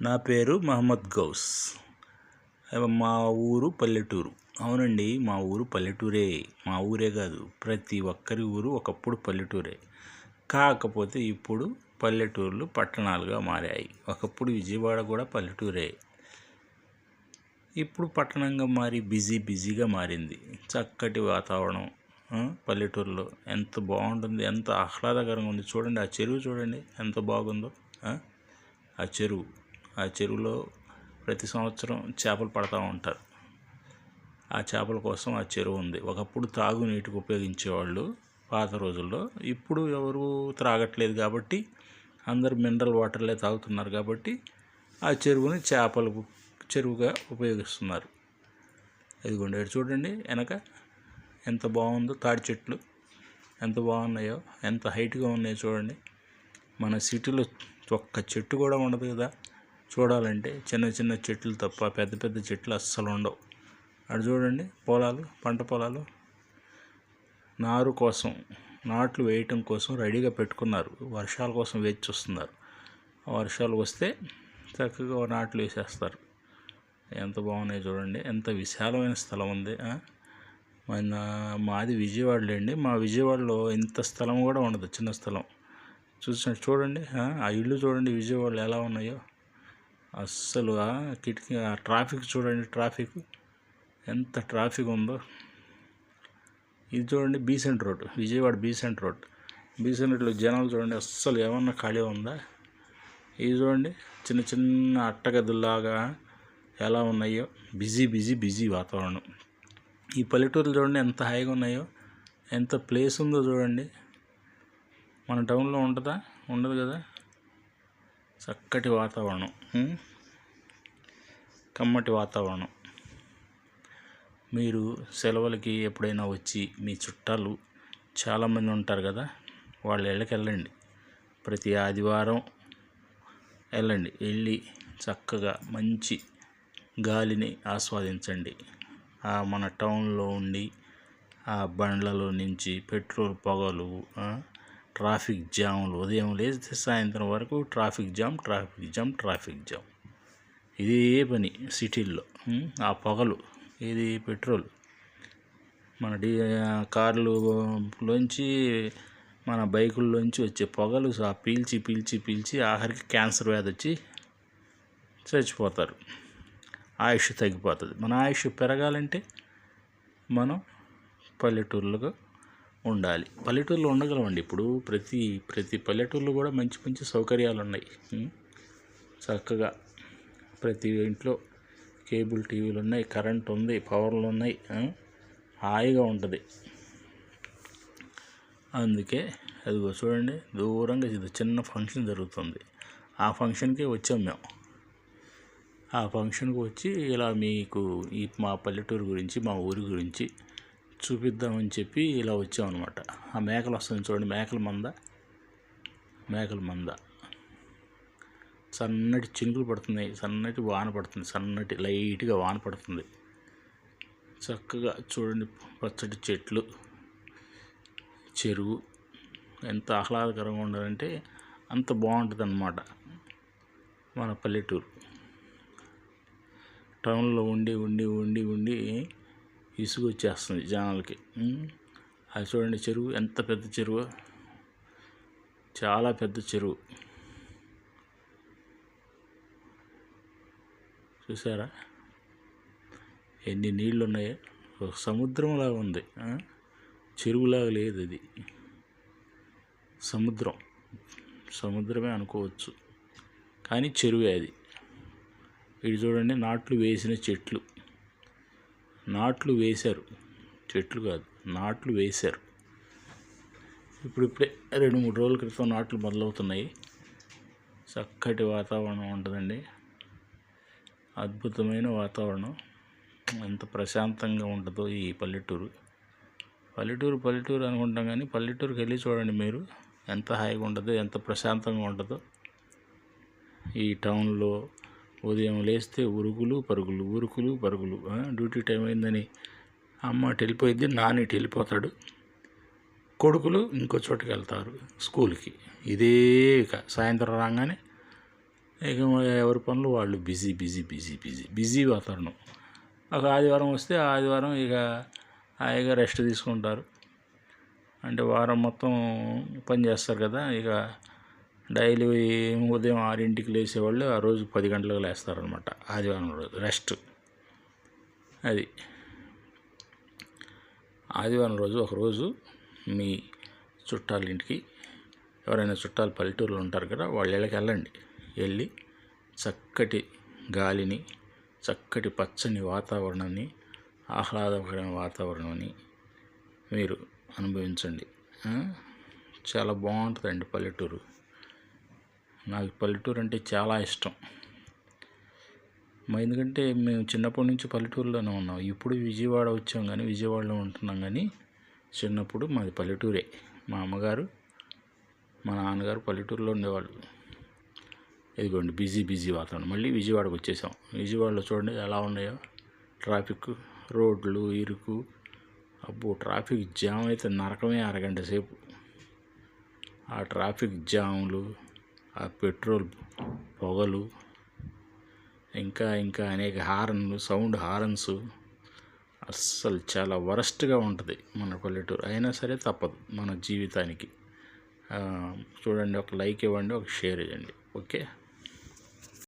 నా పేరు మహమ్మద్ గౌస్. మా ఊరు పల్లెటూరు. అవునండి, మా ఊరు పల్లెటూరే. మా ఊరే కాదు, ప్రతి ఒక్కరి ఊరు ఒకప్పుడు పల్లెటూరే. కాకపోతే ఇప్పుడు పల్లెటూర్లు పట్టణాలుగా మారాయి. ఒకప్పుడు విజయవాడ కూడా పల్లెటూరే, ఇప్పుడు పట్టణంగా మారి బిజీగా మారింది. చక్కటి వాతావరణం పల్లెటూరులో ఎంత బాగుంటుంది, ఎంత ఆహ్లాదకరంగా ఉంది. చూడండి, ఆ చెరువు చూడండి ఎంత బాగుందో. ఆ చెరువులో ప్రతి సంవత్సరం చేపలు పడుతూ ఉంటారు. ఆ చేపల కోసం ఆ చెరువు ఉంది. ఒకప్పుడు తాగునీటికి ఉపయోగించేవాళ్ళు పాత రోజుల్లో. ఇప్పుడు ఎవరు త్రాగట్లేదు కాబట్టి అందరు మినరల్ వాటర్లే తాగుతున్నారు కాబట్టి ఆ చెరువుని చెరువుగా ఉపయోగిస్తున్నారు. ఇదిగోండి, చూడండి వెనక ఎంత బాగుందో. తాడి చెట్లు ఎంత బాగున్నాయో, ఎంత హైట్గా ఉన్నాయో చూడండి. మన సిటీలో ఒక్క చెట్టు కూడా ఉండదు కదా. చూడాలంటే చిన్న చిన్న చెట్లు తప్ప పెద్ద చెట్లు అస్సలు ఉండవు. అటు చూడండి, పంట పొలాలు నారు కోసం, నాట్లు వేయటం కోసం రెడీగా పెట్టుకున్నారు. వర్షాల కోసం వేచి చూస్తున్నారు. వర్షాలు వస్తే చక్కగా నాట్లు వేసేస్తారు. ఎంత బాగున్నాయి చూడండి, ఎంత విశాలమైన స్థలం ఉంది. మాది విజయవాడలేండి. మా విజయవాడలో ఇంత స్థలం కూడా ఉండదు, చిన్న స్థలం. చూడండి, ఆ ఇల్లు చూడండి విజయవాడలో ఎలా ఉన్నాయో. అస్సలు కిటికీ ట్రాఫిక్ చూడండి, ట్రాఫిక్ ఎంత ట్రాఫిక్ ఉందో. ఇది చూడండి, Besant road, Vijayawada Besant road. బీసెంట్లో జనాలు చూడండి, అస్సలు ఏమన్నా ఖాళీ ఉందా. ఇది చూడండి, చిన్న చిన్న అట్టగదుల్లాగా ఎలా ఉన్నాయో. బిజీ వాతావరణం. ఈ పల్లెటూరులు చూడండి ఎంత హాయిగా ఉన్నాయో, ఎంత ప్లేస్ ఉందో చూడండి. మన టౌన్లో ఉంటుందా? ఉండదు కదా. చక్కటి వాతావరణం, కమ్మటి వాతావరణం. మీరు సెలవులకి ఎప్పుడైనా వచ్చి మీ చుట్టాలు చాలామంది ఉంటారు కదా, వాళ్ళ ఇళ్ళకి వెళ్ళండి. ప్రతి ఆదివారం వెళ్ళి చక్కగా మంచి గాలిని ఆస్వాదించండి. మన టౌన్లో ఉండి ఆ బండ్లలో నుంచి పెట్రోల్ పొగలు, ట్రాఫిక్ జాములు, ఉదయం లేస్తే సాయంత్రం వరకు ట్రాఫిక్ జామ్. ఇదే పని సిటీల్లో. ఆ పొగలు, ఇది పెట్రోల్, మన కార్లలోంచి మన బైకుల్లోంచి వచ్చే పొగలు పీల్చి ఆఖరికి క్యాన్సర్ వ్యాధి వచ్చి చచ్చిపోతారు. ఆయుష్ తగ్గిపోతుంది. మన ఆయుష్ పెరగాలంటే మనం పల్లెటూర్లుగా ఉండాలి. పల్లెటూరులో ఉండగలమండి. ఇప్పుడు ప్రతి పల్లెటూరులో కూడా మంచి సౌకర్యాలు ఉన్నాయి. చక్కగా ప్రతి ఇంట్లో కేబుల్ టీవీలు ఉన్నాయి, కరెంట్ ఉంది, పవర్లు ఉన్నాయి. హాయిగా ఉంటుంది. అందుకే అదిగో చూడండి, దూరంగా ఇది చిన్న ఫంక్షన్ జరుగుతుంది. ఆ ఫంక్షన్కే వచ్చాం మేము. ఆ ఫంక్షన్కి వచ్చి ఇలా మీకు మా పల్లెటూరు గురించి, మా ఊరి గురించి చూపిద్దామని చెప్పి ఇలా వచ్చామన్నమాట. ఆ మేకలు వస్తుంది చూడండి, మేకల మంద. సన్నటి చినుకులు పడుతున్నాయి, సన్నటి వాన పడుతుంది, సన్నటి లైట్గా వాన పడుతుంది. చక్కగా చూడండి, పచ్చటి చెట్లు, చెరువు ఎంత ఆహ్లాదకరంగా ఉండాలంటే అంత బాగుంటుంది అన్నమాట మన పల్లెటూరు. టౌన్లో ఉండి ఇసుగు వచ్చేస్తుంది జనాలకి. అది చూడండి, చెరువు ఎంత పెద్ద చెరువు, చాలా పెద్ద చెరువు. చూసారా ఎన్ని నీళ్ళు ఉన్నాయో. ఒక సముద్రంలాగా ఉంది, చెరువులాగా లేదు. ఇది సముద్రమే అనుకోవచ్చు, కానీ చెరువే అది. ఇది చూడండి, నాట్లు వేసిన చెట్లు. నాట్లు వేశారు, చెట్లు కాదు, నాట్లు వేశారు. ఇప్పుడే 2-3 రోజుల క్రితం నాట్లు మొదలవుతున్నాయి. చక్కటి వాతావరణం ఉంటుందండి, అద్భుతమైన వాతావరణం. ఎంత ప్రశాంతంగా ఉంటుందో ఈ పల్లెటూరు అనుకుంటాం, కానీ పల్లెటూరుకి వెళ్ళి చూడండి మీరు, ఎంత హాయిగా ఉంటుందో, ఎంత ప్రశాంతంగా ఉంటుందో. ఈ టౌన్లో ఉదయం లేస్తే ఉరుకులు పరుగులు. డ్యూటీ టైం అయిందని అమ్మ వెళ్ళిపోయింది, నాన్న వెళ్ళిపోతాడు, కొడుకులు ఇంకో చోటుకి వెళ్తారు స్కూల్కి. ఇదే సాయంత్రం రాగానే ఇక ఎవరి పనులు వాళ్ళు busy busy busy busy busy వాతావరణం. ఒక ఆదివారం వస్తే ఆదివారం ఇక హాయిగా రెస్ట్ తీసుకుంటారు. అంటే వారం మొత్తం పని చేస్తారు కదా. ఇక డైలీ ఉదయం 6ంటికి లేచేవాళ్ళు ఆ రోజు 10 గంటలకు లేస్తారనమాట. ఆదివారం రోజు రెస్ట్. అది ఆదివారం రోజు ఒకరోజు మీ చుట్టాల ఇంటికి, ఎవరైనా చుట్టాలు పల్లెటూరులో ఉంటారు కదా, వాళ్ళ ఇళ్ళకి వెళ్ళండి. వెళ్ళి చక్కటి గాలిని, చక్కటి పచ్చని వాతావరణాన్ని, ఆహ్లాదకరమైన వాతావరణాన్ని మీరు అనుభవించండి. చాలా బాగుంటుందండి పల్లెటూరు. నాకు పల్లెటూరు అంటే చాలా ఇష్టం. ఎందుకంటే మేము చిన్నప్పటి నుంచి పల్లెటూరులోనే ఉన్నాం. ఇప్పుడు విజయవాడ వచ్చాం కానీ, విజయవాడలో ఉంటున్నాం కానీ, చిన్నప్పుడు మాది పల్లెటూరే. మా అమ్మగారు, మా నాన్నగారు పల్లెటూరులో ఉండేవాళ్ళు. ఇదిగోండి బిజీ బిజీ వాతావరణం. మళ్ళీ విజయవాడకు వచ్చేసాం. విజయవాడలో చూడండి ఎలా ఉన్నాయో ట్రాఫిక్, రోడ్లు ఇరుకు. అబ్బో, ట్రాఫిక్ జామ్ అయితే నరకమే. అరగంట సేపు ఆ ట్రాఫిక్ జాములు, ఆ పెట్రోల్ పొగలు, ఇంకా ఇంకా అనేక హారన్లు, సౌండ్ హారన్స్. అస్సలు చాలా వరస్ట్గా ఉంటుంది మన పల్లెటూరు. అయినా సరే తప్పదు మన జీవితానికి. చూడండి, ఒక లైక్ ఇవ్వండి, ఒక షేర్ ఇవ్వండి. ఓకే.